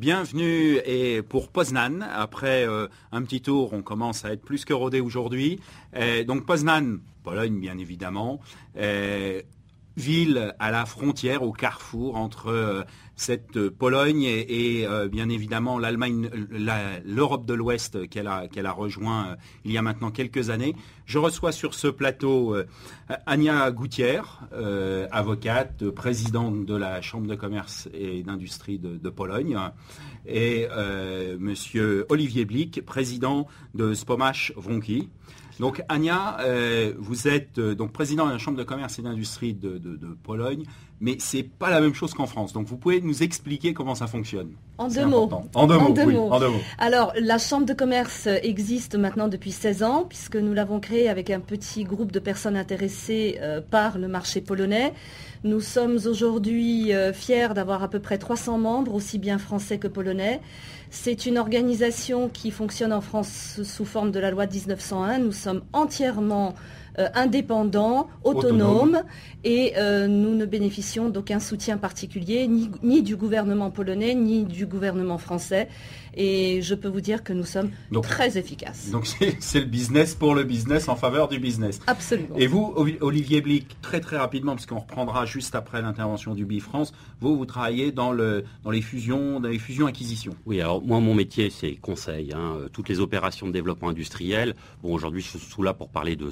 bienvenue et pour Poznan. Après un petit tour, on commence à être plus que rodé aujourd'hui. Donc Poznan, Pologne bien évidemment, ville à la frontière, au carrefour entre cette Pologne et bien évidemment l'Allemagne, l'Europe de l'Ouest qu'elle a rejoint il y a maintenant quelques années. Je reçois sur ce plateau Ania Gutierrez, avocate, présidente de la Chambre de commerce et d'industrie de Pologne, et monsieur Olivier Blik, président de Spomash Wronki. Donc Ania, vous êtes donc président de la Chambre de commerce et d'industrie de Pologne, mais c'est pas la même chose qu'en France. Donc vous pouvez nous expliquer comment ça fonctionne. En deux mots. En deux mots. Alors la Chambre de commerce existe maintenant depuis 16 ans, puisque nous l'avons créée avec un petit groupe de personnes intéressées par le marché polonais. Nous sommes aujourd'hui fiers d'avoir à peu près 300 membres, aussi bien français que polonais. C'est une organisation qui fonctionne en France sous forme de la loi de 1901. Nous sommes entièrement indépendants, autonomes, et nous ne bénéficions d'aucun soutien particulier, ni du gouvernement polonais, ni du gouvernement français. Et je peux vous dire que nous sommes très efficaces. Donc c'est le business pour le business, en faveur du business. Absolument. Et vous, Olivier Blik, très rapidement, parce qu'on reprendra juste après l'intervention du BIFrance, vous travaillez dans les fusions-acquisitions. Oui, alors moi, mon métier, c'est conseil. Toutes les opérations de développement industriel. Bon, aujourd'hui, je suis là pour parler de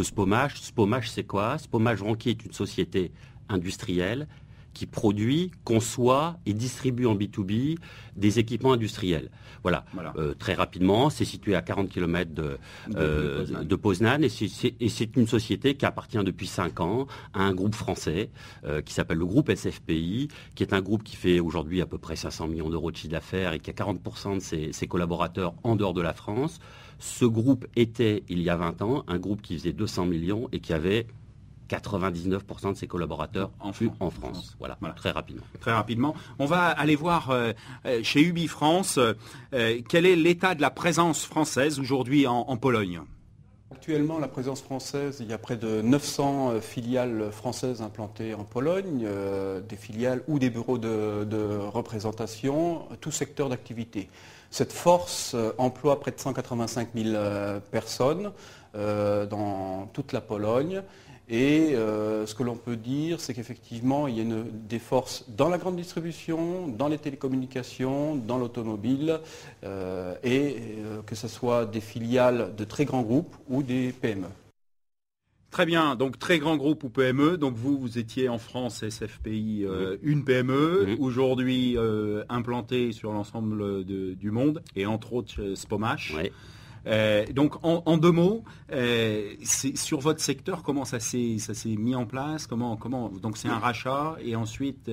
Spomash. Spomash, c'est quoi? Spomash Wronki est une société industrielle qui produit, conçoit et distribue en B2B des équipements industriels. Voilà. Très rapidement, c'est situé à 40 km de Poznan et c'est une société qui appartient depuis 5 ans à un groupe français qui s'appelle le groupe SFPI, qui est un groupe qui fait aujourd'hui à peu près 500 millions d'euros de chiffre d'affaires et qui a 40% de ses collaborateurs en dehors de la France. Ce groupe était, il y a 20 ans, un groupe qui faisait 200 millions et qui avait 99% de ses collaborateurs en France. Voilà, très rapidement. Très rapidement. On va aller voir chez UbiFrance quel est l'état de la présence française aujourd'hui en Pologne. Actuellement, la présence française, il y a près de 900 filiales françaises implantées en Pologne, des filiales ou des bureaux de représentation, tout secteur d'activité. Cette force emploie près de 185 000 personnes dans toute la Pologne. Et ce que l'on peut dire, c'est qu'effectivement, il y a des forces dans la grande distribution, dans les télécommunications, dans l'automobile, et que ce soit des filiales de très grands groupes ou des PME. Très bien, donc très grands groupes ou PME. Donc vous étiez en France, SFPI, une PME, aujourd'hui implantée sur l'ensemble du monde, et entre autres Spomash. Oui. Donc en deux mots, sur votre secteur, comment ça s'est mis en place, donc c'est un rachat et ensuite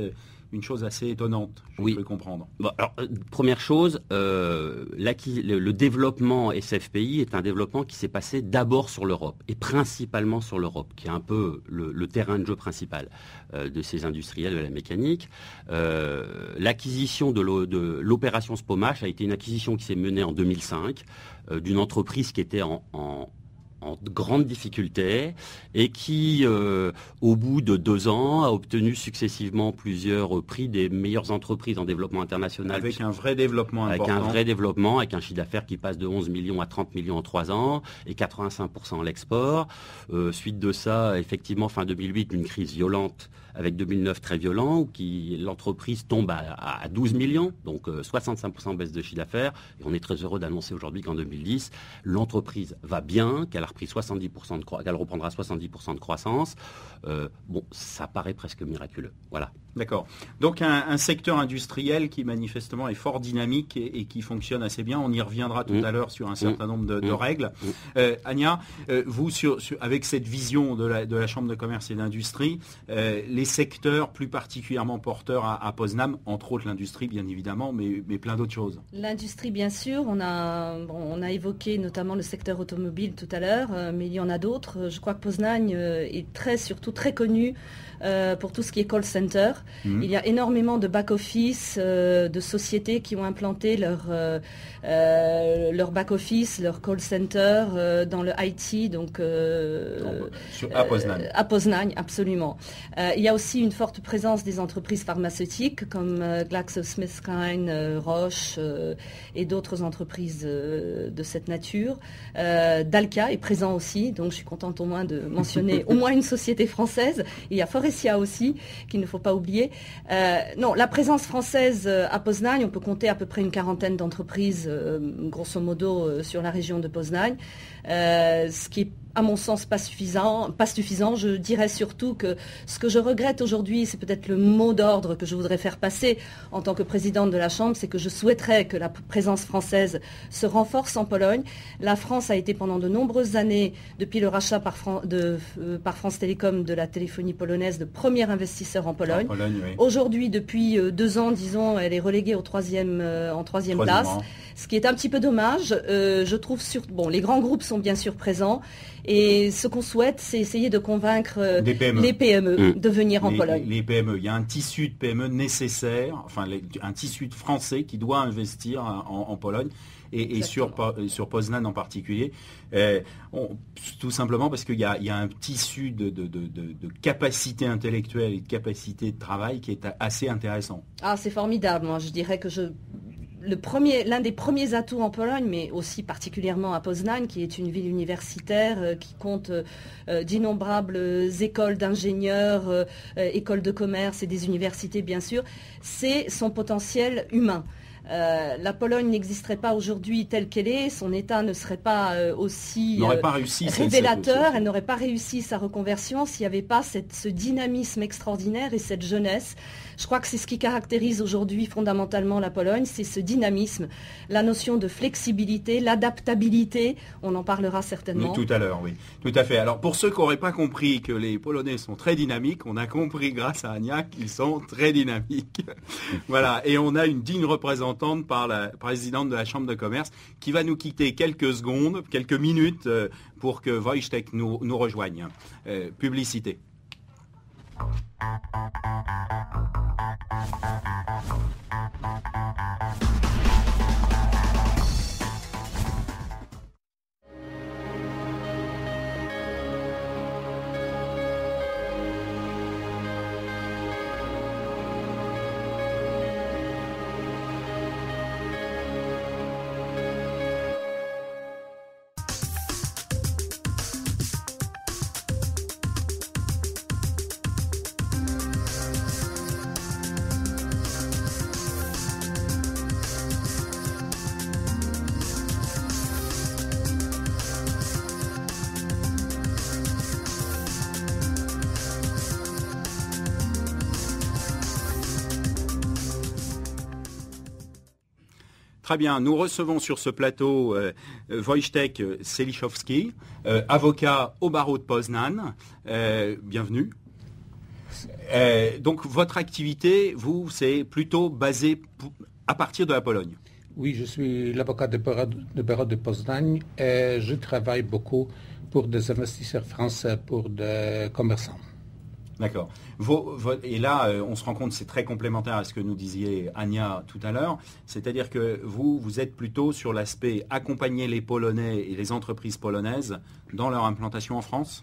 une chose assez étonnante, je peux comprendre. Bon, alors, première chose, le développement SFPI est un développement qui s'est passé d'abord sur l'Europe et principalement sur l'Europe, qui est un peu le terrain de jeu principal de ces industriels de la mécanique. L'acquisition de l'opération Spomash a été une acquisition qui s'est menée en 2005 d'une entreprise qui était en grande difficulté et qui, au bout de 2 ans, a obtenu successivement plusieurs prix des meilleures entreprises en développement international. Avec un vrai développement important. Avec un vrai développement, avec un chiffre d'affaires qui passe de 11 millions à 30 millions en 3 ans et 85% à l'export. Suite de ça, effectivement, fin 2008, une crise violente avec 2009 très violent, où l'entreprise tombe à 12 millions, donc 65% baisse de chiffre d'affaires. Et on est très heureux d'annoncer aujourd'hui qu'en 2010, l'entreprise va bien, qu'elle a repris qu'elle reprendra 70% de croissance. Ça paraît presque miraculeux. Voilà. D'accord. Donc un secteur industriel qui manifestement est fort dynamique et qui fonctionne assez bien. On y reviendra tout à l'heure sur un certain nombre de règles. Ania, vous, avec cette vision de la Chambre de commerce et d'industrie, les secteurs plus particulièrement porteurs à Poznan, entre autres l'industrie bien évidemment, mais plein d'autres choses. L'industrie bien sûr, on a évoqué notamment le secteur automobile tout à l'heure. Center, mais il y en a d'autres. Je crois que Poznań est surtout très connu pour tout ce qui est call center. Il y a énormément de back-office, de sociétés qui ont implanté leur back-office, leur call center dans le IT, donc à Poznań. À Poznań, absolument. Il y a aussi une forte présence des entreprises pharmaceutiques comme GlaxoSmithKline, Roche et d'autres entreprises de cette nature. Dalca est présent aussi, donc je suis contente au moins de mentionner au moins une société française. Il y a Forestia aussi, qu'il ne faut pas oublier. Non, la présence française à Poznań, on peut compter à peu près une quarantaine d'entreprises, grosso modo, sur la région de Poznań, ce qui est à mon sens pas suffisant. Je dirais surtout que ce que je regrette aujourd'hui, c'est peut-être le mot d'ordre que je voudrais faire passer en tant que présidente de la Chambre, c'est que je souhaiterais que la présence française se renforce en Pologne. La France a été pendant de nombreuses années, depuis le rachat par France Télécom de la téléphonie polonaise, le premier investisseur en Pologne. Oui. Aujourd'hui, depuis 2 ans, disons, elle est reléguée en troisième place, ce qui est un petit peu dommage. Je trouve les grands groupes sont bien sûr présents. Et ce qu'on souhaite, c'est essayer de convaincre les PME de venir en Pologne. Les PME, il y a un tissu de PME nécessaire, un tissu de Français qui doit investir en Pologne et sur Poznań en particulier. Tout simplement parce qu'il y a un tissu de capacité intellectuelle et de capacité de travail qui est assez intéressant. Ah, c'est formidable. Moi, je dirais que l'un des premiers atouts en Pologne, mais aussi particulièrement à Poznań, qui est une ville universitaire qui compte d'innombrables écoles d'ingénieurs, écoles de commerce et des universités bien sûr, c'est son potentiel humain. La Pologne n'existerait pas aujourd'hui telle qu'elle est, son État ne serait pas aussi révélateur, elle n'aurait pas réussi sa reconversion s'il n'y avait pas ce dynamisme extraordinaire et cette jeunesse. Je crois que c'est ce qui caractérise aujourd'hui fondamentalement la Pologne, c'est ce dynamisme, la notion de flexibilité, l'adaptabilité, on en parlera certainement. Mais tout à l'heure, oui, tout à fait. Alors pour ceux qui n'auraient pas compris que les Polonais sont très dynamiques, on a compris grâce à Ania qu'ils sont très dynamiques. Voilà, et on a une digne représentante par la présidente de la Chambre de commerce qui va nous quitter quelques minutes pour que Wojtek nous rejoigne. Publicité. Très bien, nous recevons sur ce plateau Wojtek Seliszowski, avocat au barreau de Poznań. Bienvenue. Donc votre activité, vous, c'est plutôt basé à partir de la Pologne. Oui, je suis l'avocat de barreau de Poznań et je travaille beaucoup pour des investisseurs français, pour des commerçants. D'accord. Et là, on se rend compte, c'est très complémentaire à ce que nous disiez Ania tout à l'heure. C'est-à-dire que vous êtes plutôt sur l'aspect accompagner les Polonais et les entreprises polonaises dans leur implantation en France ?